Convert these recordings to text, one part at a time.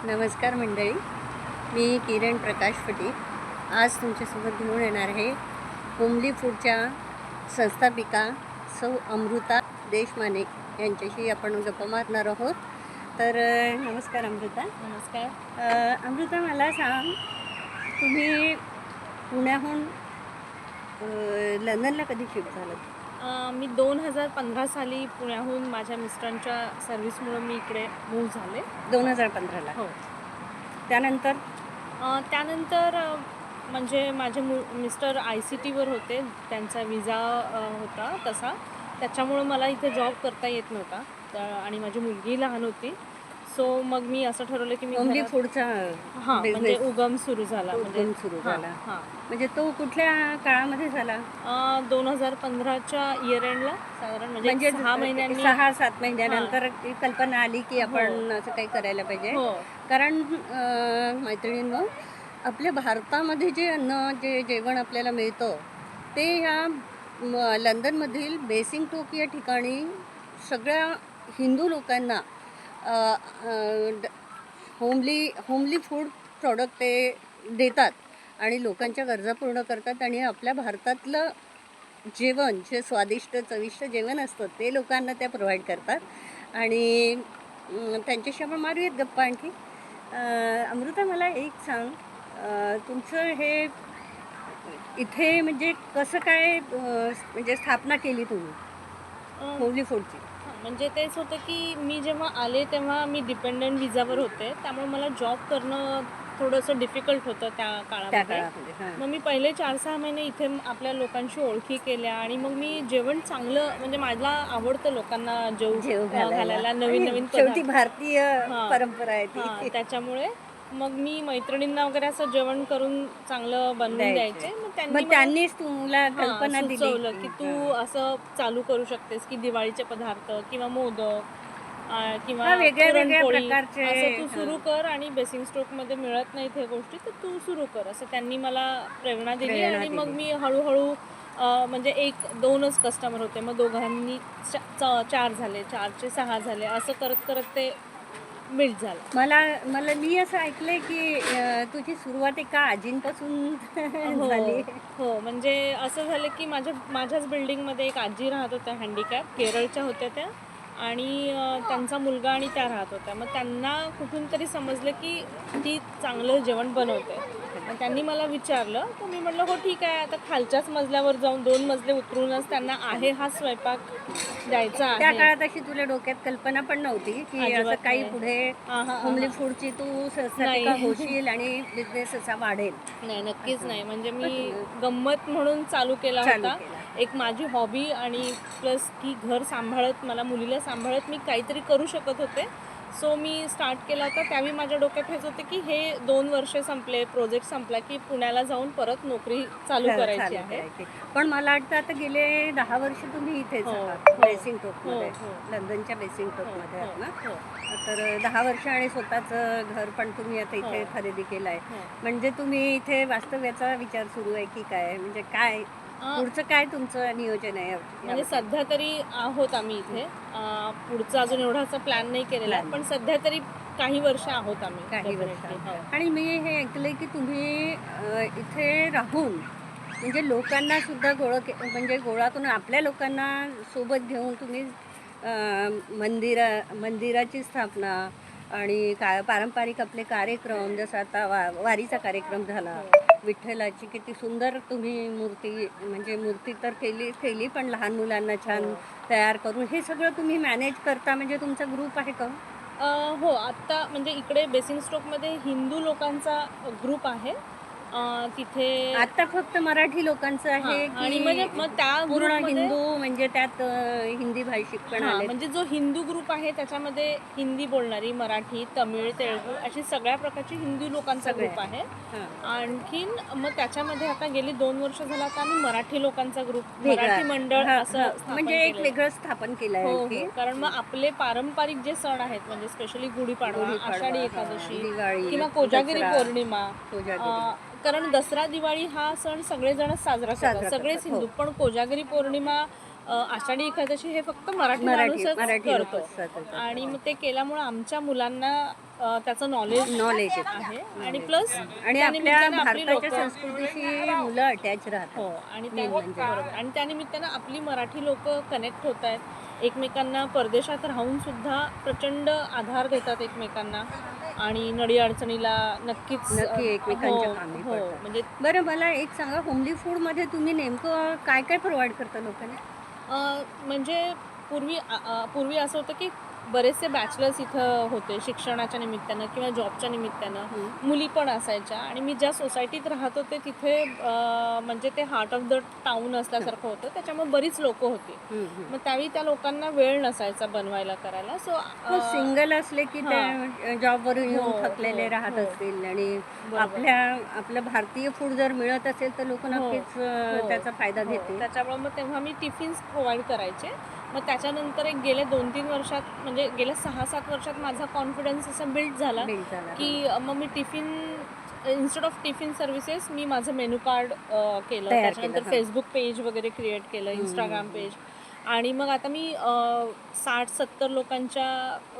नमस्कार मंडळी, मी किरण प्रकाश फटी आज तुमच्यासोबत घेऊन येणार आहे होमली फूडच्या संस्थापिका सौ अमृता देशमाने यांच्याशी आपण गप्पा मारणार आहोत. तर नमस्कार अमृता. नमस्कार. अमृता, मला सांग, तुम्ही पुण्याहून लंडनला कधी शिफ्ट झालात? मी 2015 साली पुण्याहून माझ्या मिस्टरांच्या सर्व्हिसमुळं मी इकडे मूव्ह झाले. 2015ला. हो. त्यानंतर त्यानंतर म्हणजे माझे मिस्टर ICTवर होते, त्यांचा विजा होता तसा, त्याच्यामुळं मला इथे जॉब करता येत नव्हता आणि माझी मुलगी लहान होती. सो मग मी असं ठरवलं की मी होमली फूडचा म्हणजे उगम सुरू झाला. सुरू झाला. म्हणजे तो कुठल्या काळामध्ये झाला? 2015च्या इयर एंडला साधारण, म्हणजे 6-7 महिन्यानंतर ती कल्पना आली की आपण असं काही करायला पाहिजे. कारण मैत्रिणींनो, आपल्या भारतामध्ये जे अन्न, जे जेवण आपल्याला मिळतं ते ह्या लंडनमधील बेसिंगटोक या ठिकाणी सगळ्या हिंदू लोकांना होमली फूड प्रॉडक्ट ते देतात आणि लोकांच्या गरजा पूर्ण करतात. आणि आपल्या भारतातलं जेवण, जे स्वादिष्ट चविष्ट जेवण असतं ते लोकांना त्या प्रोव्हाइड करतात. आणि त्यांच्याशी आपण मारूयात गप्पा आणखी. अमृता, मला एक सांग, तुमचं हे इथे म्हणजे कसं काय म्हणजे स्थापना केली तुम्ही होमली फूडची? म्हणजे तेच होतं की मी जेव्हा आले तेव्हा मी डिपेंडंट विजावर होते, त्यामुळे मला जॉब करणं थोडंसं डिफिकल्ट होतं त्या काळामध्ये. मग मी पहिले 4-6 महिने इथे आपल्या लोकांशी ओळखी केल्या आणि मग मी जेवण चांगलं, म्हणजे मला आवडतं लोकांना जेव घालायला, नवीन नवीन शेवटी भारतीय परंपरा आहे ती. त्याच्यामुळे मग मी मैत्रिणींना वगैरे असं जेवण करून चांगलं बनवून द्यायचे. मग त्यांनीच तुम्हाला कल्पना दिली की तू असं चालू करू शकतेस की दिवाळीचे पदार्थ किंवा मोदक किंवा वेगळ्या प्रकारचे असं तू सुरू कर, आणि बेसिंग स्ट्रोकमध्ये मिळत नाहीत हे गोष्टी, तर तू सुरू कर, असं त्यांनी मला प्रेरणा दिली. आणि मग मी हळूहळू म्हणजे 1-2च कस्टमर होते, मग दोघांनी 4 झाले, 4चे 6 झाले, असं करत करत ते बिल्ड झालं. मला मी असं ऐकलंय की तुझी सुरुवात एका आजींपासून झाली. हो, म्हणजे असं झालं की माझ्याच बिल्डिंगमध्ये एक आजी राहत होत्या, हँडिकॅप, केरळच्या होत्या त्या, आणि त्यांचा मुलगा आणि त्या राहत होत्या. मग त्यांना कुठून तरी समजलं की ती चांगलं जेवण बनवते. मग त्यांनी मला विचारलं, तर मी म्हटलं हो ठीक आहे, आता खालच्याच मजल्यावर जाऊन 2 मजले उतरूनच त्यांना आहे हा स्वयंपाक द्यायचा आहे. त्या काळात अशी तुला डोक्यात कल्पना पण नव्हती की असं काही पुढे होमली फूडची तू संस्थापिका होशील आणि बिझनेस असा वाढेल? नाही, नक्कीच नाही. म्हणजे मी गंमत म्हणून चालू केला होता, एक माझी हॉबी, आणि प्लस की घर सांभाळत, मला मुलीला सांभाळत मी काहीतरी करू शकत होते. सो मी स्टार्ट केला होता. त्यावेळी माझ्या डोक्यात हेच होते की हे 2 वर्ष संपले, प्रोजेक्ट संपला की पुण्याला जाऊन परत नोकरी चालू करायची आहे. पण मला वाटतं आता गेले 10 वर्ष तुम्ही इथेच आहात, बेसिंगटोकमध्ये, लंडनच्या बेसिंगटोकमध्ये आहात ना. तर 10 वर्ष आणि स्वतःचं घर पण तुम्ही आता इथे खरेदी केलं आहे. म्हणजे तुम्ही इथे वास्तव्याचा विचार सुरू आहे की काय? म्हणजे काय पुढचं काय तुमचं नियोजन आहे? म्हणजे सध्या तरी आहोत आम्ही इथे, पुढचा अजून एवढाचा प्लॅन नाही केलेला, पण सध्या तरी काही वर्ष आहोत आम्ही. काही वर्ष. आणि मी हे ऐकलंय की तुम्ही इथे राहून म्हणजे लोकांना सुद्धा गोळा करून आपल्या लोकांना सोबत घेऊन तुम्ही मंदिराची स्थापना आणि पारंपरिक आपले कार्यक्रम, जसं आता वारीचा कार्यक्रम झाला, विठ्ठलाची किती सुंदर तुम्ही मूर्ती तर केली पण लहान मुलांना छान तयार करून हे सगळं तुम्ही मॅनेज करता. म्हणजे तुमचा ग्रुप आहे का? हो, आत्ता म्हणजे इकडे बेसिंग स्ट्रोकमध्ये हिंदू लोकांचा ग्रुप आहे. तिथे आता फक्त मराठी लोकांचं आहे आणि म्हणजे मग त्या पूर्ण हिंदू, म्हणजे त्यात हिंदी भाषिक पण आले? म्हणजे जो हिंदू ग्रुप आहे त्याच्यामध्ये हिंदी बोलणारी, मराठी, तमिळ, तेलुगू अशी सगळ्या प्रकारची हिंदू लोकांचा ग्रुप आहे. आणखीन मग त्याच्यामध्ये आता गेली 2 वर्ष झाला आता आम्ही मराठी लोकांचा ग्रुप, मराठी मंडळ असं म्हणजे एक वेगळं स्थापन केलं आहे. कारण मग आपले पारंपरिक जे सण आहेत, म्हणजे स्पेशली गुढीपाडवा, आषाढी एकादशी, दिवाळी किंवा कोजागिरी पौर्णिमा, कारण दसरा, दिवाळी हा सण सगळेजण साजरा करतात, सगळेच हिंदू, पण कोजागिरी पौर्णिमा, आषाढी एकादशी हे फक्त मराठी माणूसच करतो. आणि मग ते केल्यामुळे आमच्या मुलांना त्याचं नॉलेज नॉलेज आहे आणि प्लस आणि आपल्या भारताच्या संस्कृतीशी मुलं अटॅच राहतात. हो आणि Main म्हणजे. बरोबर आणि त्यानिमित्तानं आपली मराठी लोक कनेक्ट होत आहेत एकमेकांना, परदेशात राहून सुद्धा प्रचंड आधार देतात एकमेकांना आणि नडी अडचणीला नक्कीच नक्की एकमेकांच्या हो, कामी हो पडतात. म्हणजे बरं मला एक सांगा, होमली फूडमध्ये तुम्ही नेमकं काय काय प्रोव्हाइड करता लोकांना? म्हणजे पूर्वी असं होतं की बरेचसे बॅचलर्स इथं होते शिक्षणाच्या निमित्तानं किंवा जॉबच्या निमित्तानं, मुली पण असायच्या आणि मी ज्या सोसायटीत राहत होते तिथे म्हणजे ते हार्ट ऑफ द टाऊन असल्यासारखं होतं, त्याच्यामुळे बरीच लोक होती. मग त्यावेळी त्या लोकांना वेळ नसायचा बनवायला करायला. सो सिंगल असले की ते जॉबवरून येऊन हो, थकलेले हो, राहत हो. असतील आणि बरोबर. आपलं भारतीय फूड जर मिळत असेल तर लोक नक्कीच हो. त्याचा फायदा घेतील. त्याच्यामुळे मग तेव्हा मी टिफिन्स प्रोव्हाइड करायचे. मग त्याच्यानंतर एक गेल्या 2-3 वर्षात म्हणजे गेल्या 6-7 वर्षात माझा कॉन्फिडन्स असा बिल्ड झाला बिल झाला. की मग मी इन्स्टेड ऑफ टिफिन सर्व्हिसेस मी माझं मेनू कार्ड केलं. तयार त्याच्यानंतर केलं, फेसबुक पेज वगैरे क्रिएट केलं, इंस्टाग्राम पेज आणि मग आता मी 60-70 लोकांच्या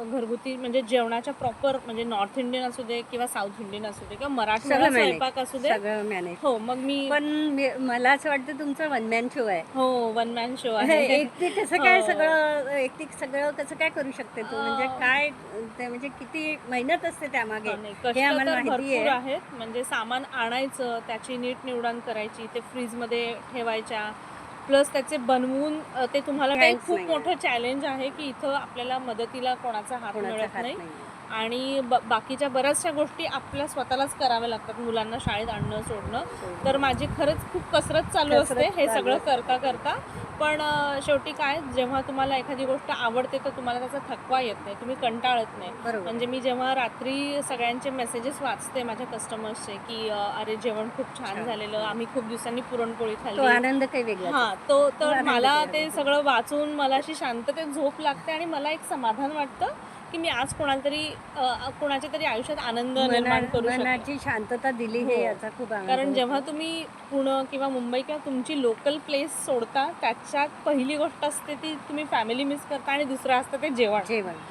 घरगुती म्हणजे जेवणाच्या प्रॉपर म्हणजे नॉर्थ इंडियन असू दे किंवा साऊथ इंडियन असू दे किंवा मराठवाडा सगळं मॅनेज स्वयंपाक असू दे, सगळं मॅनेज. हो मग मी पण मला असं वाटतं तुमचा वन मॅन शो आहे. हो वन मॅन शो आहे. एकटी कसं काय हो. सगळं एकटी सगळं कसं काय करू शकते तू? म्हणजे अं, काय ते म्हणजे किती मेहनत असते त्यामागे नाही, हे कष्ट आम्हाला तर माहिती भरपूर आहे. आहेत. म्हणजे सामान आणायचं, त्याची नीट निवडण करायची, ते फ्रीजमध्ये ठेवायच्या, प्लस त्याचे बनवून ते तुम्हाला काही Hands खूप नाही. मोठं चॅलेंज आहे की इथं आपल्याला मदतीला कोणाचा हात कोणाचा मिळत हात नाही नाही. आणि बाकीच्या बऱ्याचशा गोष्टी आपल्या स्वतःलाच कराव्या लागतात, मुलांना शाळेत आणणं सोडणं. तर माझी खरंच खूप कसरत चालू कसरत असते हे चालू सगळं असते. करता करता. पण शेवटी काय, जेव्हा तुम्हाला एखादी गोष्ट आवडते तर तुम्हाला त्याचा थकवा येत नाही, तुम्ही कंटाळत नाही. बरोबर. म्हणजे मी जेव्हा रात्री सगळ्यांचे मेसेजेस वाचते माझ्या कस्टमर्सचे की अरे जेवण खूप छान झालेलं, आम्ही खूप दिवसांनी पुरणपोळी तो खाल्ली, आनंद काही वेगळाच हां, असतो. तो तो तर आनंद मला काही ते वेगळाच सगळं वाचून मला अशी शांततेत झोप लागते आणि मला एक समाधान वाटतं की मी आज कोणाच्या तरी आयुष्यात आनंद निर्माण करू शकते. मनाची शांतता दिली हो. हे याचा खूप आनंद कारण होतो. जेव्हा तुम्ही पुणे किंवा मुंबई किंवा तुमची लोकल प्लेस सोडता, त्याच्यात पहिली गोष्ट असते ती तुम्ही फॅमिली मिस करता आणि दुसरं असतं ते जेवण.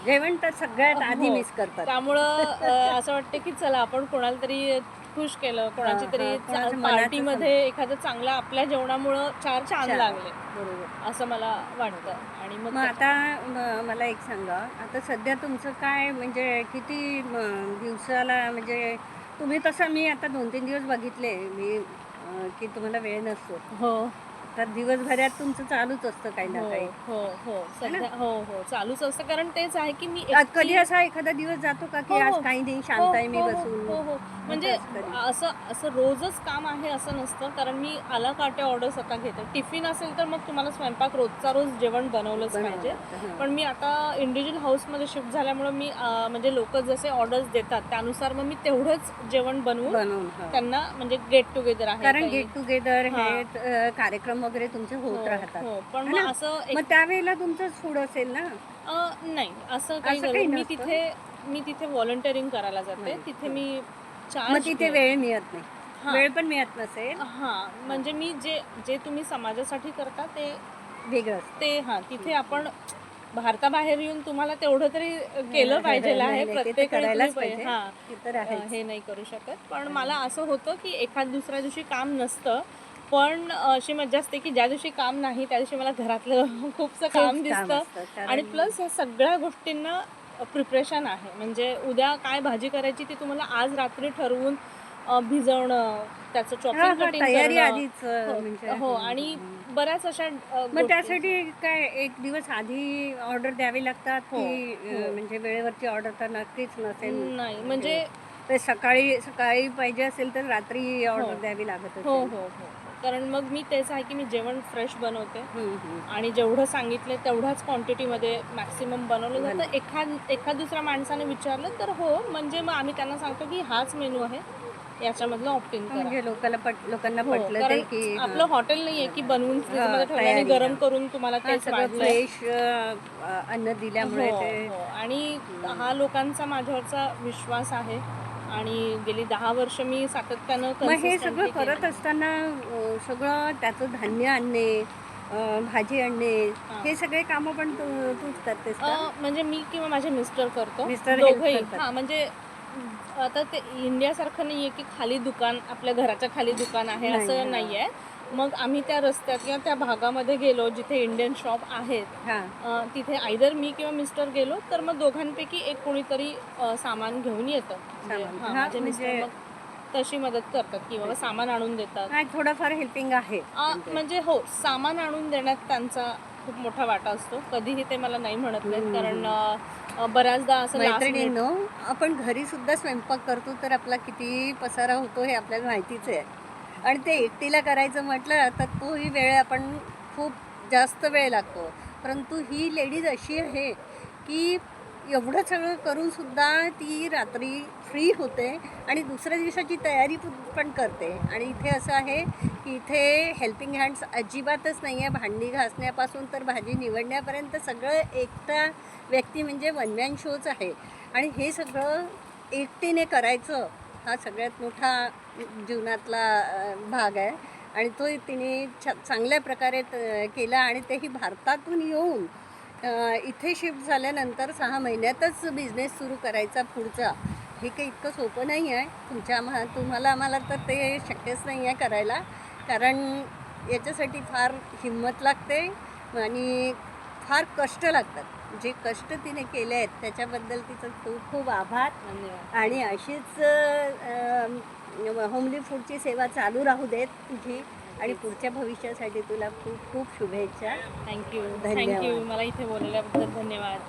जेवण तर सगळ्यात आधी हो. मिस करतात. त्यामुळं असं वाटतं की चला आपण कोणाला तरी खुश केलं, कोणाची हां, तरी कोणाचं मनाचं पार्टीमध्ये एखादं चांगलं आपल्या जेवणामुळं 4 चांद लागले, बरोबर. असं मला वाटतं. आणि मग आता मला एक सांगा, आता सध्या तुमचं काय म्हणजे किती दिवसाला म्हणजे तुम्ही तसं मी आता 2-3 दिवस बघितले मी की तुम्हाला वेळ नसतो. हो तर दिवसभरात तुमचं चालूच असतं काही ना हो काही. हो हो है ना? सध्या हो चालूच असतं. कारण तेच आहे की मी कधी असा एखादा दिवस जातो का की हो, आज हो. काही नाही, हो, शांत आहे मी हो, हो, बसून? हो, हो. म्हणजे होतं असं कधी? असं असं रोजच काम आहे असं नसतं, कारण मी आला काटे ऑर्डर स्वतः घेते. टिफिन असेल तर मग तुम्हाला स्वयंपाक रोजचा रोज जेवण बनवलंच पाहिजे. बनवलं. पण मी आता इंडिव्हिज्युअल हाऊसमध्ये शिफ्ट झाल्यामुळं मी म्हणजे लोक जसे ऑर्डर्स देतात त्यानुसार मग मी तेवढंच जेवण बनवून हां. त्यांना म्हणजे गेट टुगेदर आहे कारण काही. गेट टुगेदर हां. हे कार्यक्रम वगैरे तुमचे होत हो, राहतात. हो. पण है मग ना? असं मग त्यावेळेला तुमचंच फूड असेल ना? नाही असं काही असं काही मी नसतं? तिथे व्हॉलंटिअरिंग करायला जाते. तिथे मी मग चार्ज तिथे वेळ मिळत नाही. हां. वेळ पण मिळत नसेल. म्हणजे मी जे तुम्ही समाजासाठी करता ते वेगळं असतं. ते तिथे आपण भारताबाहेर येऊन तुम्हाला तेवढं तरी केलं पाहिजे नाही, आहे. नाही, ते तर प्रत्येक वेळी करायलाच तुम्ही पाहिजे. ते तर आहेच. हे नाही करू शकत. पण मला असं होतं की एखाद दुसऱ्या दिवशी काम नसतं, पण अशी मज्जा असते की ज्या दिवशी काम नाही त्या दिवशी मला घरातलं खूपसं काम दिसतं असतं. कारण आणि प्लस ह्या सगळ्या गोष्टींना प्रिपरेशन आहे. म्हणजे उद्या काय भाजी करायची ती तुम्हाला आज रात्री ठरवून भिजवणं, त्याचं चॉपिंग कटिंग तयारी करणं. आधीच म्हणजे हो आणि बऱ्याच अशा मग गोष्टी. त्यासाठी काय एक दिवस आधी ऑर्डर द्यावी लागतात हो, की हो. म्हणजे वेळेवरची ऑर्डर तर नक्कीच नसेल. नाही म्हणजे ते सकाळी पाहिजे असेल तर रात्री हो ऑर्डर द्यावी लागत हो असेल. हो हो कारण मग मी तेच आहे की मी जेवण फ्रेश बनवते हम्म. आणि जेवढं सांगितलं तेवढ्याच क्वांटिटीमध्ये मॅक्सिमम बनवलं जातं. एखाद दुसऱ्या माणसाने विचारलं तर हो, म्हणजे मग आम्ही त्यांना सांगतो की हाच मेनू आहे, याच्यामधलं ऑप्टिंग करा. म्हणजे लोकांना हो, पटलं ते कारण की आपलं हॉटेल नाही आहे की बनवून फ्रीजमध्ये ठेवलं आणि तयारी गरम आहे. करून तुम्हाला तेच सगळं वाढलंय. फ्रेश अन्न दिल्यामुळे हो ते हो आणि हा लोकांचा माझ्यावरचा विश्वास आहे आणि गेली 10 वर्ष मी सातत्यानं मग हे सगळं कन्सिस्टंटली करत असताना सगळं त्याचं धान्य आणणे भाजी आणणे हे सगळे कामं पण तूच करतेस का? म्हणजे मी किंवा माझे मिस्टर करतो, मिस्टर help दोघंही. करतात. हां, म्हणजे आता ते इंडियासारखं नाही आहे की खाली दुकान, आपल्या घराच्या खाली दुकान आहे नाही, असं हां. नाही आहे. मग आम्ही त्या रस्त्यात किंवा त्या भागामध्ये गेलो जिथे इंडियन शॉप आहेत, हां तिथे आयदर मी किंवा मिस्टर गेलो तर मग दोघांपैकी एक कोणीतरी सामान घेऊन येतं. म्हणजे सामान. हां, हां, माझे मिस्टर म्हणजे मग तशी मदत करतात की बाबा सामान आणून देतात. नाही, थोडंफार हेल्पिंग आहे म्हणजे हो, सामान आणून देण्यात त्यांचा खूप मोठा वाटा असतो. कधीही ते मला नाही म्हणत नाहीत, कारण बऱ्याचदा असं लास्ट मिनिट. मैत्रिणींनो, आपण घरी सुद्धा स्वयंपाक करतो तर आपला किती पसारा होतो हे आपल्याला माहितीच आहे. आणि ते एकटीला करायचं म्हटलं तर तोही वेळ आपण खूप जास्त वेळ लागतो. परंतु ही लेडीज अशी आहे की एवढं सगळं करून सुद्धा ती रात्री फ्री होते आणि दुसऱ्या दिवसाची तयारी पण करते. आणि इथे असं आहे की इथे हेल्पिंग हँड्स अजिबातच नाही आहे. भांडी घासण्यापासून तर भाजी निवडण्यापर्यंत सगळं एकटा व्यक्ती म्हणजे वन मॅन शोच आहे. आणि हे सगळं एकटीने करायचं हा सगळ्यात मोठा जीवनातला भाग आहे. आणि तो तिने चांगल्या प्रकारे केला. आणि तेही भारतातून येऊन इथे शिफ्ट झाल्यानंतर 6 महिन्यातच बिझनेस सुरू करायचा पुढचा. हे काही इतकं सोपं नाही आहे. तुम्हाला आम्हाला तर ते शक्यच नाही आहे करायला. कारण याच्यासाठी फार हिंमत लागते आणि फार कष्ट लागतात. जे कष्ट तिने केले आहेत त्याच्याबद्दल तिचं खूप खूप आभार. धन्यवाद. आणि अशीच होमली फूडची सेवा चालू राहू देत तुझी. आणि पुढच्या भविष्यासाठी तुला खूप खूप शुभेच्छा. थँक्यू. धन्यवाद. मला इथे बोलवल्याबद्दल धन्यवाद.